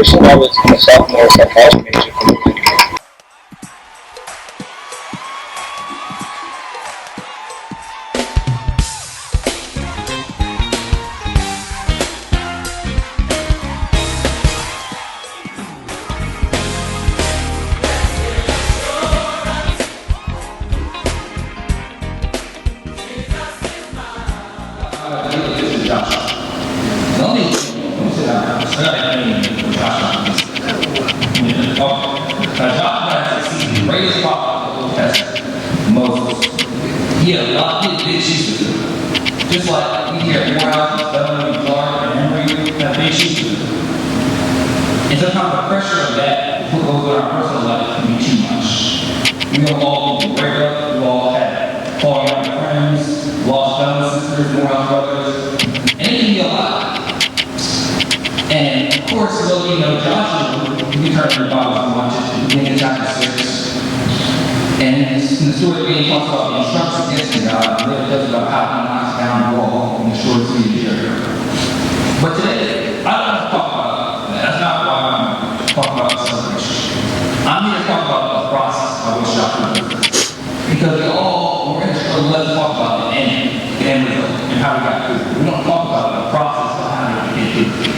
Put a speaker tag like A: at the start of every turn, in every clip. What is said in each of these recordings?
A: Christian. I was a sophomore psychology major for music.
B: Greatest prophet of the Old Testament, Moses. He had a lot of big shoes to fill. Just like we here at Morehouse, Beverly, Clark, and Emory have big shoes to fill. And sometimes the pressure of that goes in our personal life can be too much. We don't all need to break up. We all had falling out with friends, lost brothers, sisters, Morehouse brothers, and it can be a lot. And of course, Joshua, you can turn your Bibles and watch it. Beginning chapter 6. And in the story being talks about the instructions against God, and really does about how he knocks down the wall and destroys the city of Jericho. But today, I don't want to talk about that. That's not why I'm talking about the celebration. I'm here to talk about the process by which Joshua did this. Because we're let's talk about the end result, and how we got through it. We don't talk about the process of how we get through it.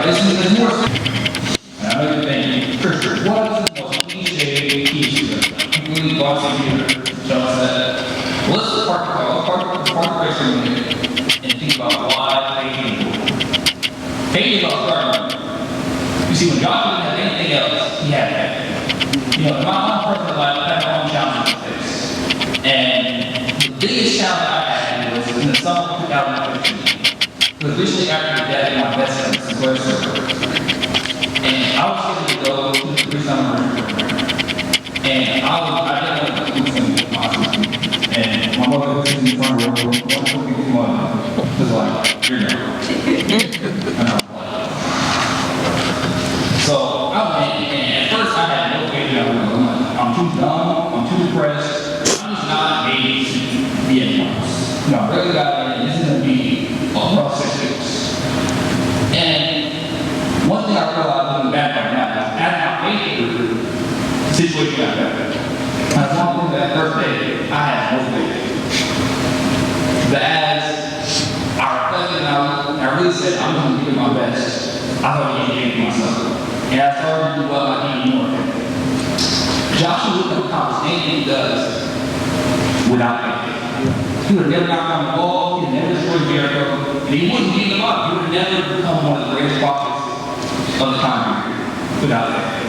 B: It's more. And I know you're thinking, Christian, what is the most cliche key to it? Really watching here, tell us that. Well, let's park the race for a minute and think about why Haiti is about starting. You see, when God didn't have anything else, he had that. In my own personal life, I had my own challenges to face. And the biggest challenge I had was in the summer of 2015. It was recently after the death of my best friend, Sinclair Silver. And I was scheduled to go to the pre-summer program. And I didn't want to do something awesome. And my mother was sitting in front of the room, what took me to mother? Because you're not. So I went, and at first I had no idea what I was doing. I'm too dumb, I'm too depressed, I'm just not made to be anyone else. I really got in, this is going to be a rough 6 weeks. And one thing I realized looking back right now is as my faith grew, the situation got better. I was walking that first day, I had no faith. But as I reflected and I really said, I'm going to give it my best, I thought I needed to give myself. And I started to do what I needed more. Joshua wouldn't accomplish anything he does without faith. He would have never knocked down the wall, he would have never destroyed Jericho, and he wouldn't be in the Bible. He would have never become one of the greatest prophets of the time period without faith.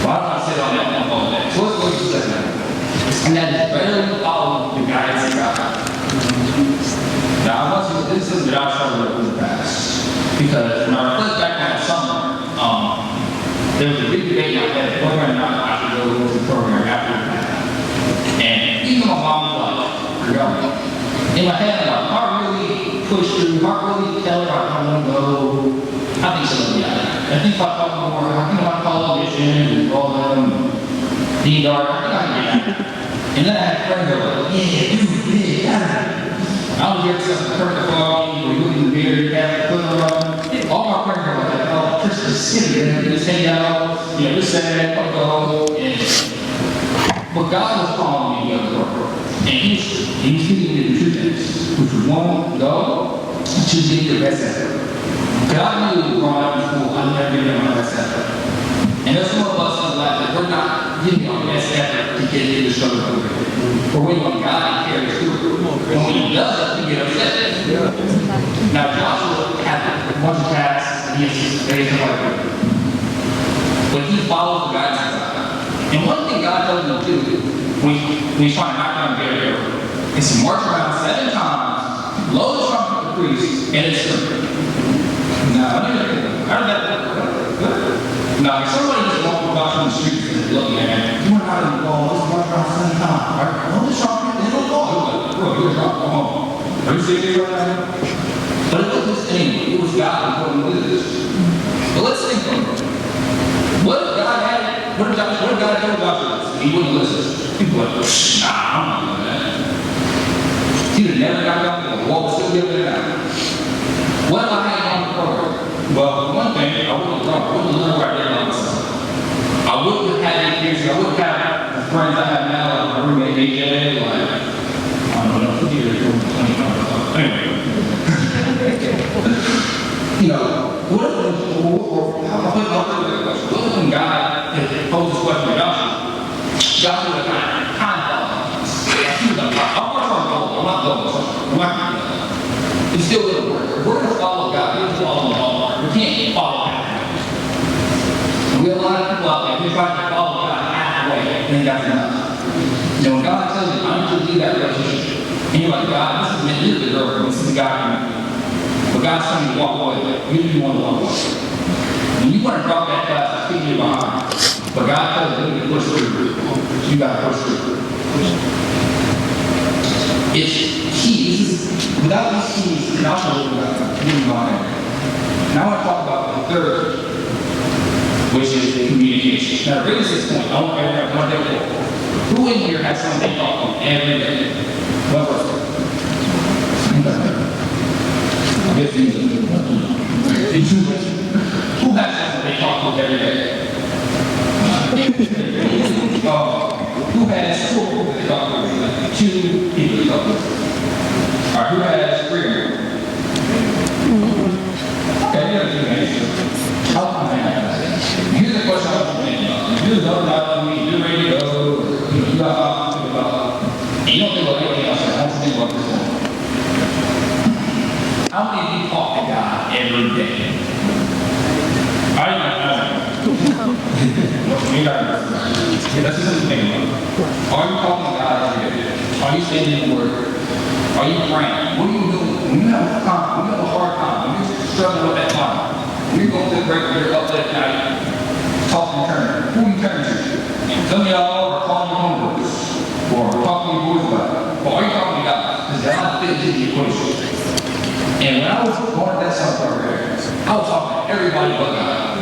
B: Well, I don't want to sit on that all day. So let's look at the second one. And that is better follow the guidance of God. Now, I want to this is that I've struggled with in the past. Because when I reflect back on that summer, there was a big debate in my head whether or not I should go to the program after that. And even my mom was like, in my head, I'm like, I really push through, I really tell her I want to go. I think she'll be out there. I think if I talk more, I think I call audition and all them, D-Dart, I think I can get out there. And then I had friends that were like, yeah. I was here to Kirk the Foggy, we're looking at the beer, you have to put them on. All my friends were like, oh, Christmas City, and we just hang out, just say, go. But God was calling me to go. And he was speaking me to 2 things, which was 1, go, and 2, get your best effort. God knew growing up in school, I'm never giving my best effort. And there's some of us in life that we're not giving our best effort to get into the struggle over it. Or waiting on God to carry us through. And when he does it, we get upset. Now Joshua had a bunch of tasks, and he has days of like it. But he follows the guidance of God. And one thing God tells him to do when he's trying to knock down Jericho is to march around 7 times, blow the trumpet of the priest, and it's simple. Now, how did that work? Now, if somebody just walking about in the streets and looking at it, you went out in the ball, let's march around 7 times, right? Blow the trumpet, and it'll go. Bro, you're drunk, come home. Are you serious right now? But it wasn't just anyone, it was God who told him to do this. But let's think for a minute. What if God told Joshua this? He wouldn't listen. He'd be like, nah, I'm not doing that. He'd have never got down there. The wall was still giving it out. What if I had gone Well, for one thing, I wouldn't learn where I did myself. I wouldn't have had any experience. I wouldn't have the friends I have now, like my roommate AJ, like, I don't know, 50 years old, 20 or something. Anyway. You know, what if when God posed this question to Joshua, Joshua was kind of I'm not going. It still wouldn't work. If we're going to follow God, we have to follow the law. We can't follow God. And we have a lot of people out there who try to follow God halfway, and then that's enough. You know, when God tells you, I need you to leave that relationship, and you're like, God, this is meant, this is the girlfriend, this is the guy for me. But God's telling you to walk away, you do want to walk away. When you want to drop that class, it's keeping you behind. But God tells you to push through. You got to push through. It's keys. Without these keys, you're not going to move on. Now I want to talk about the third, which is communication. Now, to raise this point, I want everyone to know who in here has something talking every day? One person. I'll get to you. Who has something they talk to every day? Who has four people they talk to? Two people they talk to. All right, who has three of them? Okay, you have two hands. How come I have that? Here's the question I want you to think about. You're done out to me, you're ready to go, you got to think about, and you don't think about anything else, I want you to think about this one. How many of you talk to God every day? I don't know. You got it. That's just something to think about. Are you talking to God every day? Are you saying the word? Are you praying? What are you doing? When you have a time, when you have a hard time, when you're struggling with that time, when you're going to the break, you're up late at night, talking to turn. Who are you turning to? Some of y'all are calling your homeboys, or talking to your boys about it. But are you talking to God? Because God fits into the equation. And when I was going to that summer program, I was talking to everybody but God.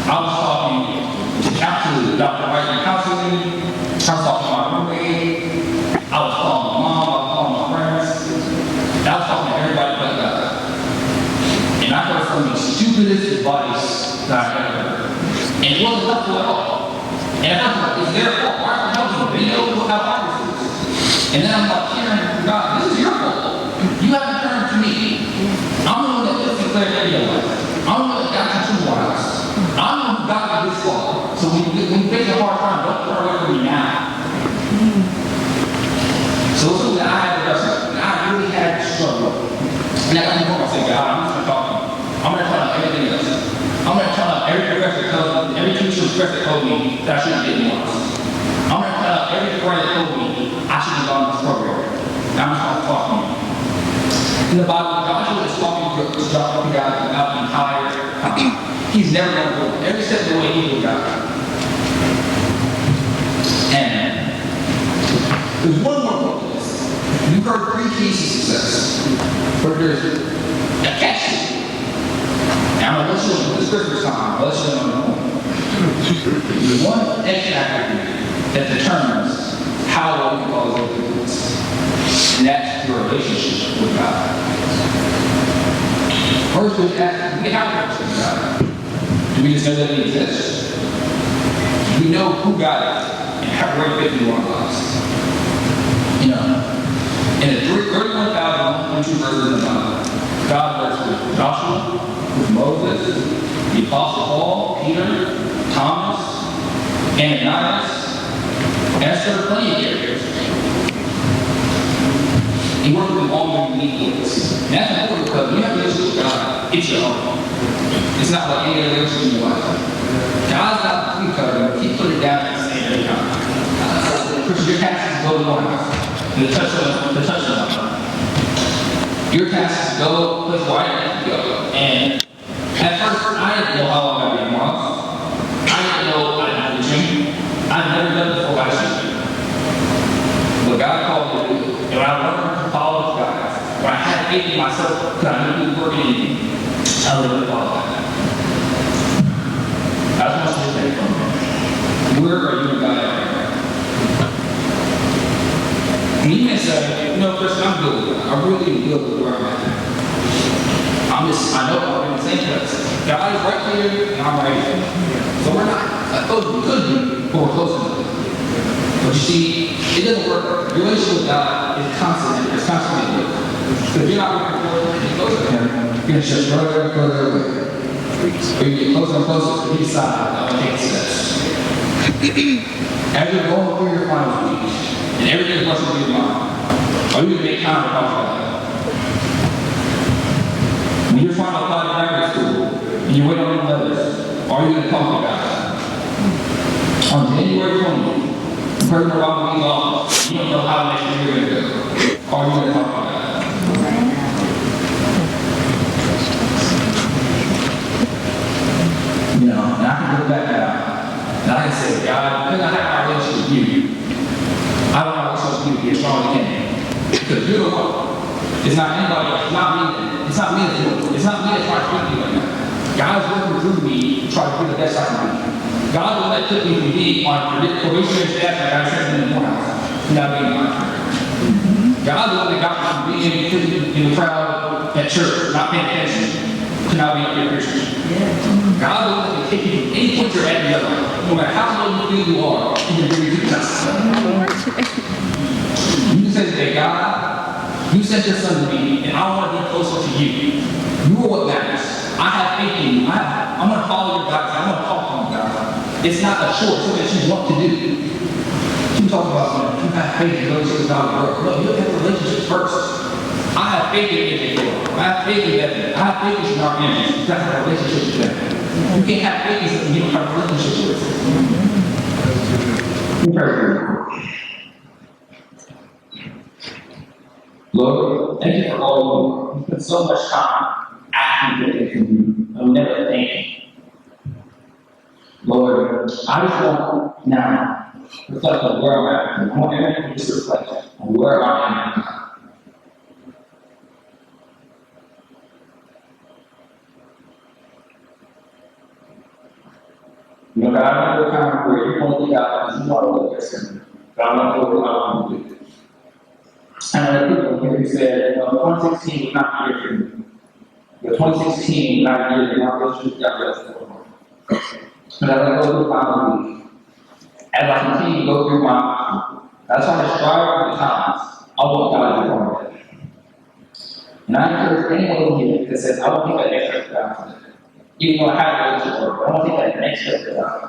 B: I was talking to Dr. White in counseling, I was talking to my roommate, I was calling my mom, I was calling my friends, I was talking to everybody but God. And I heard some of the stupidest advice that I ever heard. And it wasn't helpful at all. And I was like, it's their fault. Why are you helping? They know how hard this is. And then I'm like, hearing from God, this is your fault. You haven't turned to me. I'm the one that lives in Claire Radio Life. I'm the one that got you 2 hours. I'm the one who got you this far. So when you face a hard time, don't turn away from me now. So it's something that I had to wrestle. And I really had to struggle. And I got to go and say, God, I'm just going to talk to you. I'm going to tell you everything else. I'm going to tell you every professor tells me, every teacher professor told me that I shouldn't get more. I'm going to tell you every friend that told me I shouldn't have gone to this program. And I'm just going to talk to you. In the Bible, Joshua is talking to God about the entire time. He's never going to go. Every step of the way, he will God. And there's one more point to this. You've heard 3 keys to success. But there's a catch. Now, I'm going to let you know this Christmas time. I'll let you know. There's one X factor that determines how well you follow those influence. And that's your relationship with God. First, we have a relationship with God. Do we just know that He exists? Do we know who God is and how great fit He wants us? You know, in the 31,122 verses in the Bible, God works with Joshua, with Moses, the Apostle Paul, Peter, Thomas, Ananias, Esther, plenty of characters. He worked with all your unique ways. And that's important because when you have a relationship with God, it's your own. It's not like any other relationship in your life. God's not cookie cutter, He put it down and say every time. Your task is to go to one house. The touchdown. Your task is to go place where I need to go. And at first, I didn't know how long I'd be in months. I didn't know I didn't have to gym. I'd never done it before I should. But God called me to do it. And when I learned to follow God, when I had faith in myself, because I knew He was working in me, I really followed that. That's what I'm saying from me. Where are you and God at right now? And you may say, Chris, I'm good with that. I really am good with where I'm at. I know what I'm going to say because God is right here and I'm right here. So we're not opposed, we could be, but we're close enough. But you see, it doesn't work. Your relationship with God is constant. It's constantly working. So if you're not working forward and you're close to Him, you're going to shift further and further away. Or you get closer and closer to each side of the take steps. As you're going through your final week, and everything's rushing through your mind, are you going to make time to talk about that? When you're trying to apply to graduate school, and you're waiting on your letters, are you going to talk about that? On January 20th, President Obama leaves office, you don't know how next year you're going to go. Are you going to talk about that? You know, and I can look back now, and I can say, God, because I have my relationship with you, I want my relationship with you to be as strong as it can. Because you're the one. It's not anybody else. It's not me. It's not me that's doing it. It's not me that's trying to speak to you right now. God is working through me to try to do the best I can do. God will let took me from being on probationary staff like I said in the Morehouse to now being my friend. God will let got me from being in the crowd at church, not paying attention, to now being up here Christian. God will let me take you from any point you're at in your life, no matter how low you feel you are, He can bring you to the top. You say today, God, you sent your son to me, and I want to be closer to you. You are what matters. I have faith in you. I'm going to follow your guidance. I'm going to talk to you, God. It's not a choice, it's what you want to do. You talk about, you have faith in relationship with God. No, you have relationships first. I have faith in you. I have faith in that. I have faith in our enemies. You have to have a relationship with them. You can't have faith in something you don't have a relationship with. Lord, thank you for all you do. You put so much time asking for things from you. I'll never thank you. Lord, I just want now reflect on where I'm at. I want everyone to just reflect on where I am at. You know, God, I know the time where you want to God because you want to look at sin. God, I want to know what I want to do. And I think when you said, 2016 was not the year for you. But 2016 was not the year for my relationship with God rest for. But as I go through the final week, as I continue to go through my as I strive for the times, I want God to be part of it. And I encourage anyone here that says, I won't take that next step for God today. Even though I have a relationship work, I want to take that next step for God.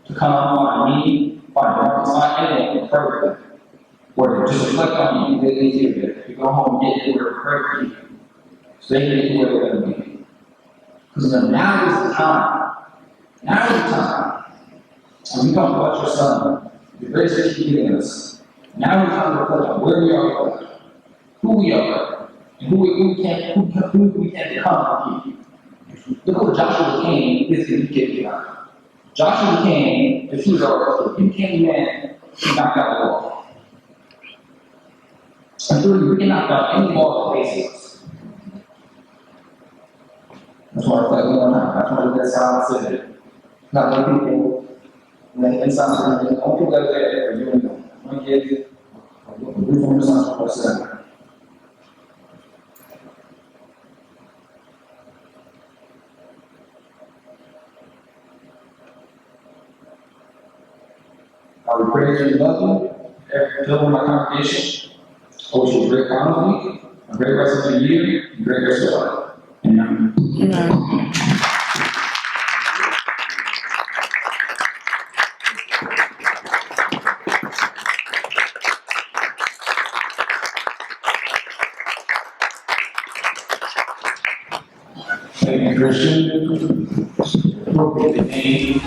B: To come find me, find Marcus, find anyone to pray with them. Or to just reflect on you, they need you to go home and get to where to pray for you. So they can get to where they're going to be. Because now is the time. Now is the time. When we talk about your son, the grace that you've given us, now we come to reflect on where we are, who we are, and who we can become with you. Look what Joshua became is the gift of God. Joshua became the true God. He became the man who knocked out the wall. And through you, we can knock out any wall that faces us. That's why I reflect on that. That's why that's how I said it. Not many people, and then inside of them, don't put that there for you and them. I want to give you a brief understanding of what I said. I would pray that you love you, fill in my congregation. I wish you a great final week, a great rest of the year, and a great rest of your life. Amen.
C: Amen.
B: Thank you, Christian. Appropriate name.